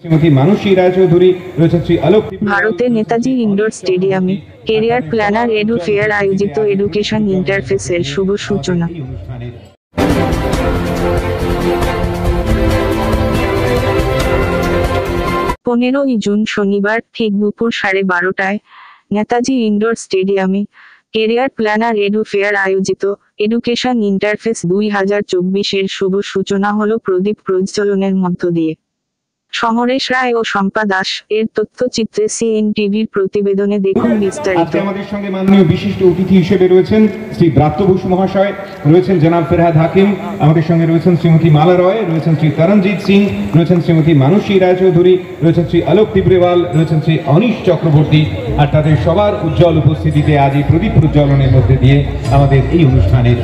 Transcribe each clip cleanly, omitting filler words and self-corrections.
শ্রীমতী মানসী রায়চৌধুরী, রয়েছেন শ্রী আলোক। ভারতে নেতাজি ইনডোর স্টেডিয়ামে কেরিয়ার প্ল্যানার এডু ফেয়ার আয়োজিত এডুকেশন ইন্টারফেসের শুভ সূচনা। 15ই জুন শনিবার ঠিক দুপুর 12:30টায় নেতাজি ইনডোর স্টেডিয়ামে কেরিয়ার প্ল্যানার এডু ফেয়ার আয়োজিত এডুকেশন ইন্টারফেস 2024-এর শুভ সূচনা হলো প্রদীপ প্রজ্বলনের মধ্য দিয়ে। সমরেশ রায় ও শম্পা দাস এর তথ্যচিত্রে CNTVর প্রতিবেদনে দেখুন বিস্তারিত। আমাদের সঙ্গে মাননীয় বিশিষ্ট অতিথি হিসেবে রয়েছেন শ্রী ব্রাত্য বসু মহাশয়, রয়েছেন জনাব ফেরহাদ হাকিম, আমাদের সঙ্গে রয়েছেন শ্রীমতী মালা রয়, রয়েছেন শ্রী তরণজিৎ সিং, রয়েছেন শ্রীমতী মানসী রায়চৌধুরী, রয়েছেন শ্রী আলোক তিব্রেওয়াল, রয়েছেন শ্রী অনিশ চক্রবর্তী। আর তাদের সবার উজ্জ্বল উপস্থিতিতে আজ এই প্রদীপ প্রজ্বলনের মধ্যে দিয়ে আমাদের এই অনুষ্ঠানের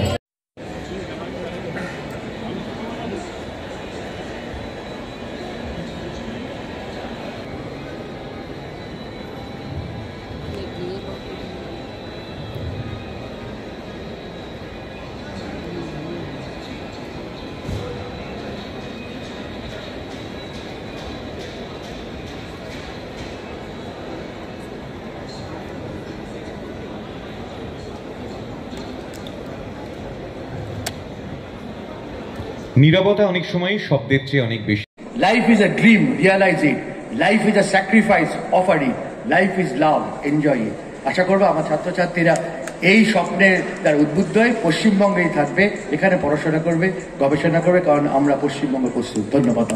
নীরবতা অনেক সময় শব্দের চেয়ে অনেক বেশি। Life is a dream, realize it. Life is a sacrifice, offer it. Life is love, enjoy it. আশা করবো আমার ছাত্রছাত্রীরা এই স্বপ্নের তার উদ্বুদ্ধ হয়ে পশ্চিমবঙ্গেই থাকবে, এখানে পড়াশোনা করবে, গবেষণা করবে, কারণ আমরা পশ্চিমবঙ্গ প্রস্তুত। ধন্যবাদ।